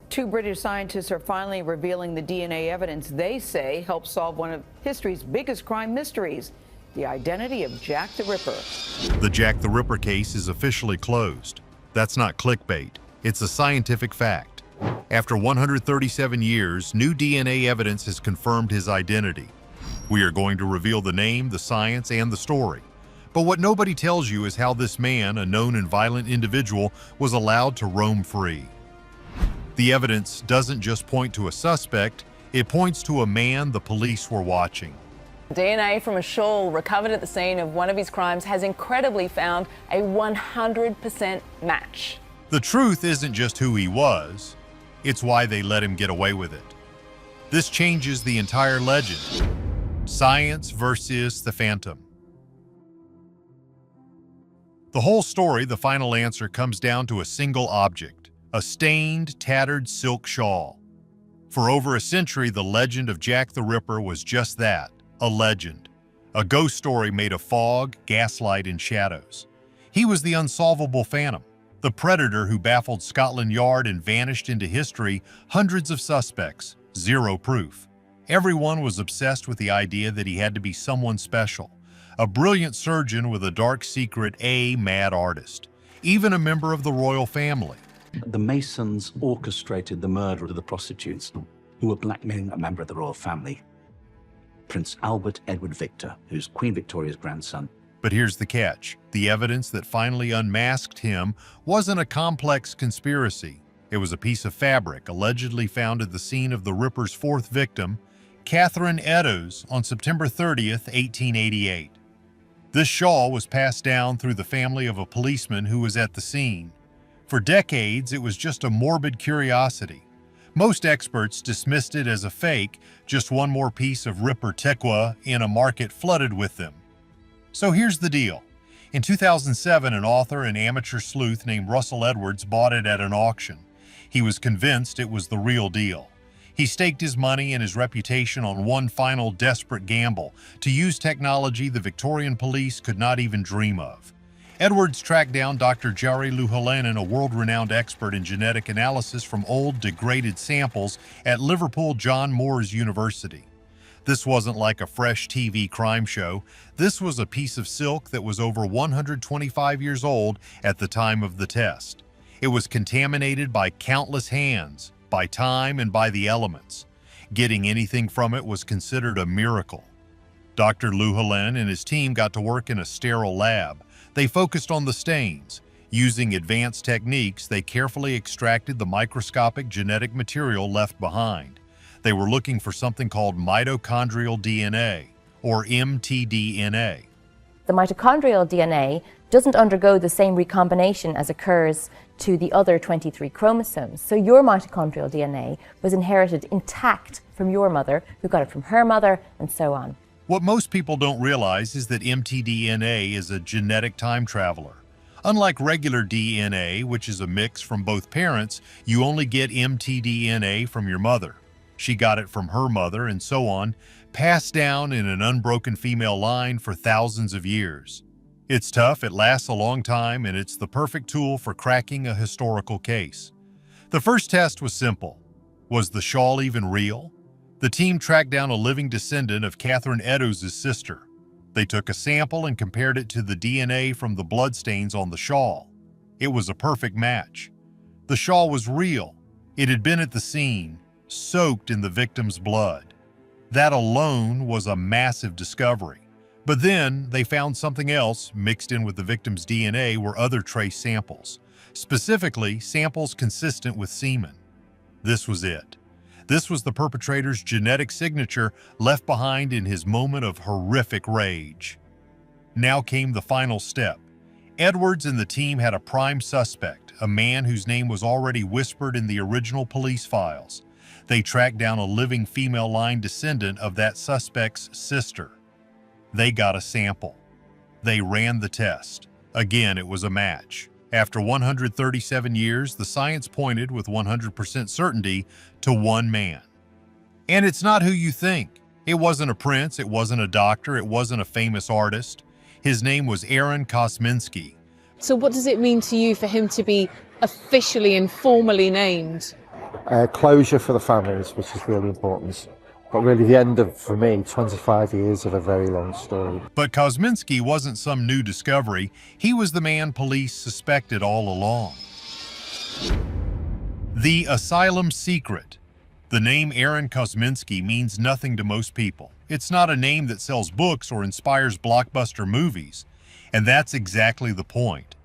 Two British scientists are finally revealing the DNA evidence they say helped solve one of history's biggest crime mysteries, the identity of Jack the Ripper. The Jack the Ripper case is officially closed. That's not clickbait. It's a scientific fact. After 137 years, new DNA evidence has confirmed his identity. We are going to reveal the name, the science, and the story. But what nobody tells you is how this man, a known and violent individual, was allowed to roam free. The evidence doesn't just point to a suspect, it points to a man the police were watching. DNA from a shawl recovered at the scene of one of his crimes has incredibly found a 100% match. The truth isn't just who he was, it's why they let him get away with it. This changes the entire legend. Science versus the Phantom. The whole story, the final answer, comes down to a single object, a stained, tattered silk shawl. For over a century, the legend of Jack the Ripper was just that, a legend. A ghost story made of fog, gaslight, and shadows. He was the unsolvable phantom, the predator who baffled Scotland Yard and vanished into history, hundreds of suspects, zero proof. Everyone was obsessed with the idea that he had to be someone special, a brilliant surgeon with a dark secret, a mad artist, even a member of the royal family. The Masons orchestrated the murder of the prostitutes who were blackmailing a member of the royal family, Prince Albert Edward Victor, who's Queen Victoria's grandson. But here's the catch. The evidence that finally unmasked him wasn't a complex conspiracy. It was a piece of fabric allegedly found at the scene of the Ripper's fourth victim, Catherine Eddowes, on September 30th, 1888. This shawl was passed down through the family of a policeman who was at the scene. For decades, it was just a morbid curiosity. Most experts dismissed it as a fake, just one more piece of Ripper tequa in a market flooded with them. So here's the deal. In 2007, an author and amateur sleuth named Russell Edwards bought it at an auction. He was convinced it was the real deal. He staked his money and his reputation on one final desperate gamble, to use technology the Victorian police could not even dream of. Edwards tracked down Dr. Jari Luhalainen, a world-renowned expert in genetic analysis from old, degraded samples at Liverpool John Moores University. This wasn't like a fresh TV crime show. This was a piece of silk that was over 125 years old at the time of the test. It was contaminated by countless hands, by time, and by the elements. Getting anything from it was considered a miracle. Dr. Luhalainen and his team got to work in a sterile lab. They focused on the stains. Using advanced techniques, they carefully extracted the microscopic genetic material left behind. They were looking for something called mitochondrial DNA, or mtDNA. The mitochondrial DNA doesn't undergo the same recombination as occurs to the other 23 chromosomes. So your mitochondrial DNA was inherited intact from your mother, who got it from her mother, and so on. What most people don't realize is that mtDNA is a genetic time traveler. Unlike regular DNA, which is a mix from both parents, you only get mtDNA from your mother. She got it from her mother, and so on, passed down in an unbroken female line for thousands of years. It's tough, it lasts a long time, and it's the perfect tool for cracking a historical case. The first test was simple. Was the shawl even real? The team tracked down a living descendant of Catherine Eddowes' sister. They took a sample and compared it to the DNA from the bloodstains on the shawl. It was a perfect match. The shawl was real. It had been at the scene, soaked in the victim's blood. That alone was a massive discovery. But then they found something else mixed in with the victim's DNA were other trace samples, specifically samples consistent with semen. This was it. This was the perpetrator's genetic signature left behind in his moment of horrific rage. Now came the final step. Edwards and the team had a prime suspect, a man whose name was already whispered in the original police files. They tracked down a living female line descendant of that suspect's sister. They got a sample. They ran the test. Again, it was a match. After 137 years, the science pointed with 100% certainty to one man. And it's not who you think. It wasn't a prince, it wasn't a doctor, it wasn't a famous artist. His name was Aaron Kosminski. So what does it mean to you for him to be officially and formally named? closure for the families, which is really important. But really the end of, for me, 25 years of a very long story. But Kosminski wasn't some new discovery. He was the man police suspected all along. The Asylum Secret. The name Aaron Kosminski means nothing to most people. It's not a name that sells books or inspires blockbuster movies. And that's exactly the point.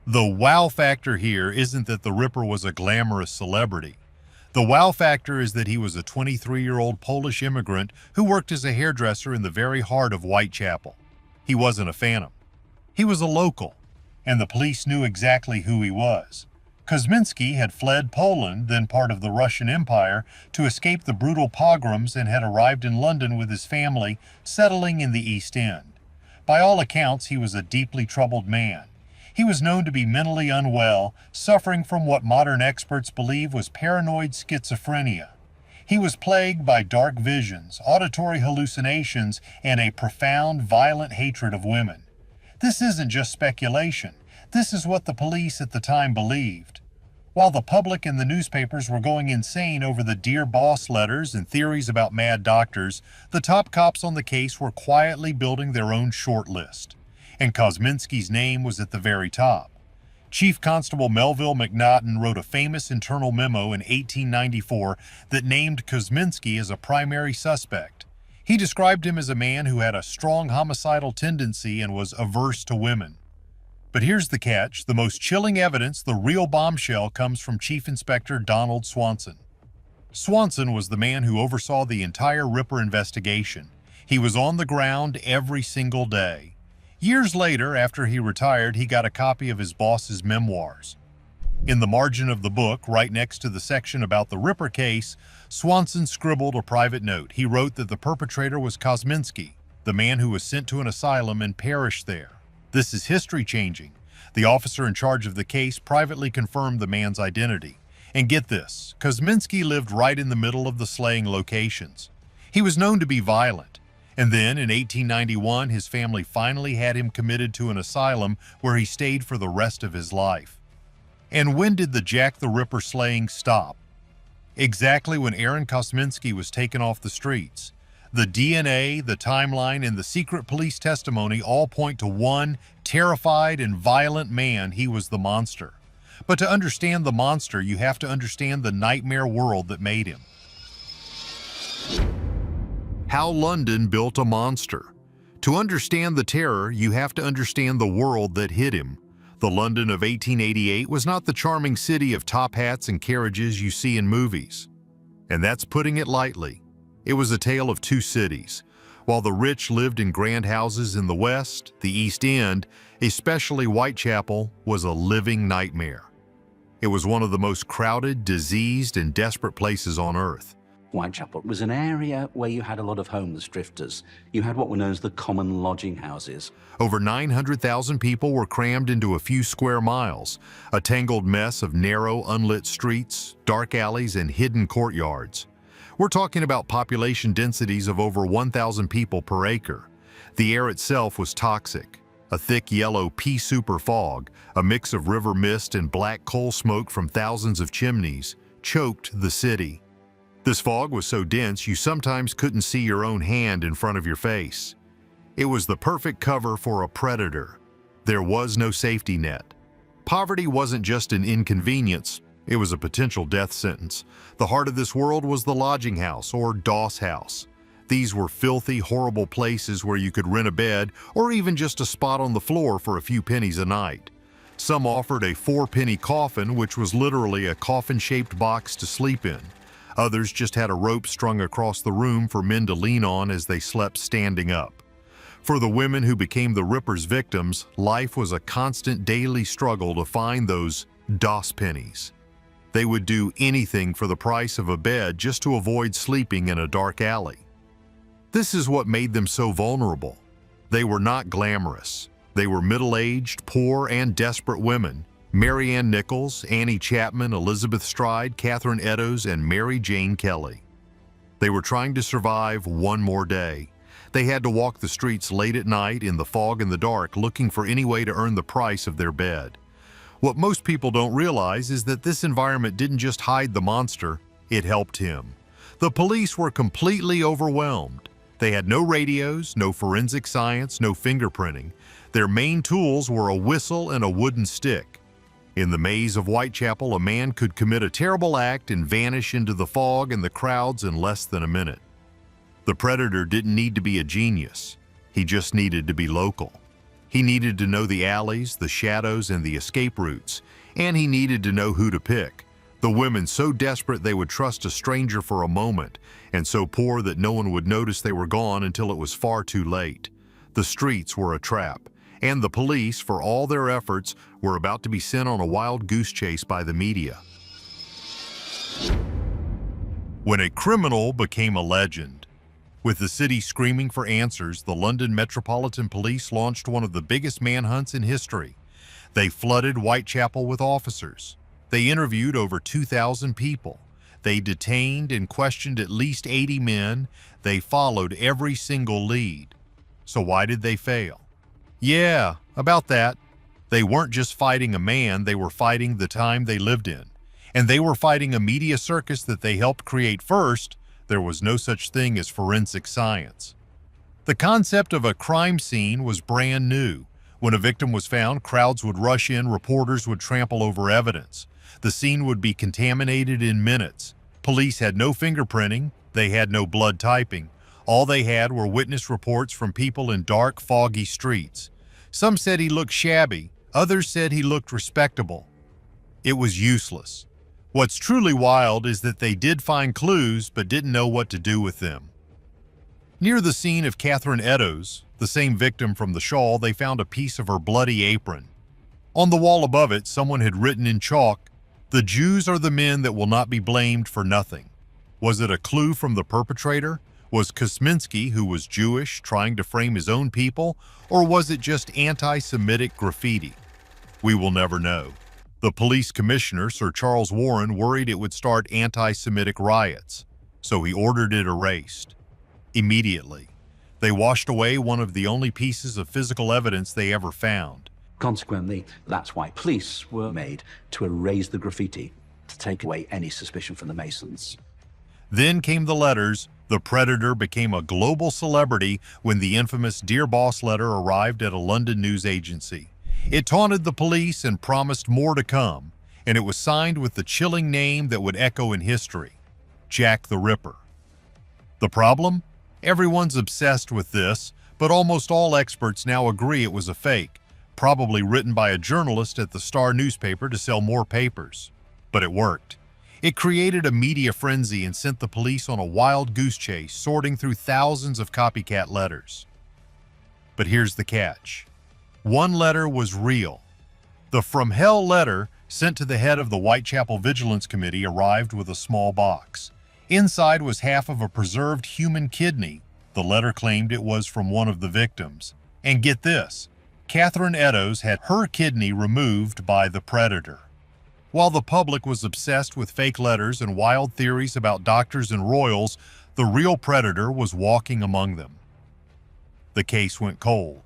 The wow factor here isn't that the Ripper was a glamorous celebrity. The wow factor is that he was a 23-year-old Polish immigrant who worked as a hairdresser in the very heart of Whitechapel. He wasn't a phantom. He was a local, and the police knew exactly who he was. Kosminski had fled Poland, then part of the Russian Empire, to escape the brutal pogroms and had arrived in London with his family, settling in the East End. By all accounts, he was a deeply troubled man. He was known to be mentally unwell, suffering from what modern experts believe was paranoid schizophrenia. He was plagued by dark visions, auditory hallucinations, and a profound, violent hatred of women. This isn't just speculation. This is what the police at the time believed. While the public and the newspapers were going insane over the Dear Boss letters and theories about mad doctors, the top cops on the case were quietly building their own short list. And Kosminski's name was at the very top. Chief Constable Melville McNaughton wrote a famous internal memo in 1894 that named Kosminski as a primary suspect. He described him as a man who had a strong homicidal tendency and was averse to women. But here's the catch: the most chilling evidence, the real bombshell, comes from Chief Inspector Donald Swanson. Swanson was the man who oversaw the entire Ripper investigation. He was on the ground every single day. Years later, after he retired, he got a copy of his boss's memoirs. In the margin of the book, right next to the section about the Ripper case, Swanson scribbled a private note. He wrote that the perpetrator was Kosminski, the man who was sent to an asylum and perished there. This is history-changing. The officer in charge of the case privately confirmed the man's identity. And get this, Kosminski lived right in the middle of the slaying locations. He was known to be violent. And then, in 1891, his family finally had him committed to an asylum where he stayed for the rest of his life. And when did the Jack the Ripper slaying stop? Exactly when Aaron Kosminski was taken off the streets. The DNA, the timeline, and the secret police testimony all point to one terrified and violent man. He was the monster. But to understand the monster, you have to understand the nightmare world that made him. How London built a monster. To understand the terror, you have to understand the world that hid him. The London of 1888 was not the charming city of top hats and carriages you see in movies. And that's putting it lightly. It was a tale of two cities. While the rich lived in grand houses in the West, the East End, especially Whitechapel, was a living nightmare. It was one of the most crowded, diseased, and desperate places on earth. Whitechapel was an area where you had a lot of homeless drifters. You had what were known as the common lodging houses. Over 900,000 people were crammed into a few square miles, a tangled mess of narrow, unlit streets, dark alleys, and hidden courtyards. We're talking about population densities of over 1,000 people per acre. The air itself was toxic. A thick yellow pea-soup fog, a mix of river mist and black coal smoke from thousands of chimneys, choked the city. This fog was so dense you sometimes couldn't see your own hand in front of your face. It was the perfect cover for a predator. There was no safety net. Poverty wasn't just an inconvenience, it was a potential death sentence. The heart of this world was the lodging house, or doss house. These were filthy, horrible places where you could rent a bed or even just a spot on the floor for a few pennies a night. Some offered a 4-penny coffin, which was literally a coffin-shaped box to sleep in. Others just had a rope strung across the room for men to lean on as they slept standing up. For the women who became the Ripper's victims, life was a constant daily struggle to find those doss pennies. They would do anything for the price of a bed just to avoid sleeping in a dark alley. This is what made them so vulnerable. They were not glamorous. They were middle-aged, poor, and desperate women. Mary Ann Nichols, Annie Chapman, Elizabeth Stride, Catherine Eddowes, and Mary Jane Kelly. They were trying to survive one more day. They had to walk the streets late at night in the fog and the dark, looking for any way to earn the price of their bed. What most people don't realize is that this environment didn't just hide the monster, it helped him. The police were completely overwhelmed. They had no radios, no forensic science, no fingerprinting. Their main tools were a whistle and a wooden stick. In the maze of Whitechapel, a man could commit a terrible act and vanish into the fog and the crowds in less than a minute. The predator didn't need to be a genius. He just needed to be local. He needed to know the alleys, the shadows, and the escape routes, and he needed to know who to pick. The women so desperate they would trust a stranger for a moment, and so poor that no one would notice they were gone until it was far too late. The streets were a trap, and the police, for all their efforts, were about to be sent on a wild goose chase by the media. When a criminal became a legend. With the city screaming for answers, the London Metropolitan Police launched one of the biggest manhunts in history. They flooded Whitechapel with officers. They interviewed over 2,000 people. They detained and questioned at least 80 men. They followed every single lead. So why did they fail? Yeah, about that. They weren't just fighting a man, they were fighting the time they lived in. And they were fighting a media circus that they helped create first. There was no such thing as forensic science. The concept of a crime scene was brand new. When a victim was found, crowds would rush in, reporters would trample over evidence. The scene would be contaminated in minutes. Police had no fingerprinting, they had no blood typing. All they had were witness reports from people in dark, foggy streets. Some said he looked shabby, others said he looked respectable. It was useless. What's truly wild is that they did find clues but didn't know what to do with them. Near the scene of Catherine Eddowes, the same victim from the shawl, they found a piece of her bloody apron. On the wall above it, someone had written in chalk, "The Jews are the men that will not be blamed for nothing." Was it a clue from the perpetrator? Was Kosminski, who was Jewish, trying to frame his own people, or was it just anti-Semitic graffiti? We will never know. The police commissioner, Sir Charles Warren, worried it would start anti-Semitic riots, so he ordered it erased. Immediately, they washed away one of the only pieces of physical evidence they ever found. Consequently, that's why police were made to erase the graffiti, to take away any suspicion from the Masons. Then came the letters. The Predator became a global celebrity when the infamous Dear Boss letter arrived at a London news agency. It taunted the police and promised more to come, and it was signed with the chilling name that would echo in history, Jack the Ripper. The problem? Everyone's obsessed with this, but almost all experts now agree it was a fake, probably written by a journalist at the Star newspaper to sell more papers. But it worked. It created a media frenzy and sent the police on a wild goose chase, sorting through thousands of copycat letters. But here's the catch. One letter was real. The From Hell letter, sent to the head of the Whitechapel Vigilance Committee, arrived with a small box. Inside was half of a preserved human kidney. The letter claimed it was from one of the victims. And get this, Catherine Eddowes had her kidney removed by the Predator. While the public was obsessed with fake letters and wild theories about doctors and royals, the real Predator was walking among them. The case went cold.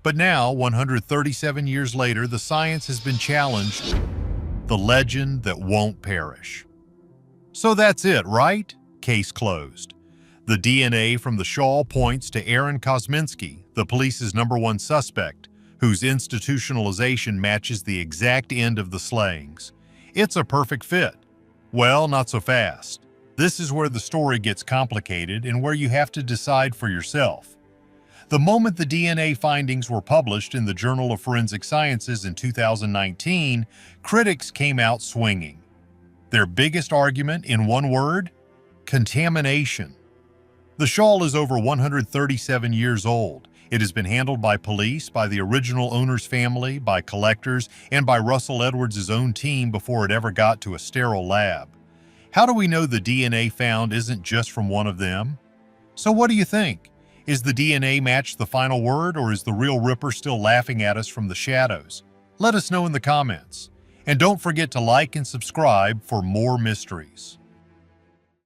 But now, 137 years later, the science has been challenged. The legend that won't perish. So that's it, right? Case closed. The DNA from the shawl points to Aaron Kosminski, the police's #1 suspect, whose institutionalization matches the exact end of the slayings. It's a perfect fit. Well, not so fast. This is where the story gets complicated and where you have to decide for yourself. The moment the DNA findings were published in the Journal of Forensic Sciences in 2019, critics came out swinging. Their biggest argument, in one word, contamination. The shawl is over 137 years old. It has been handled by police, by the original owner's family, by collectors, and by Russell Edwards' own team before it ever got to a sterile lab. How do we know the DNA found isn't just from one of them? So what do you think? Is the DNA match the final word, or is the real Ripper still laughing at us from the shadows? Let us know in the comments. And don't forget to like and subscribe for more mysteries.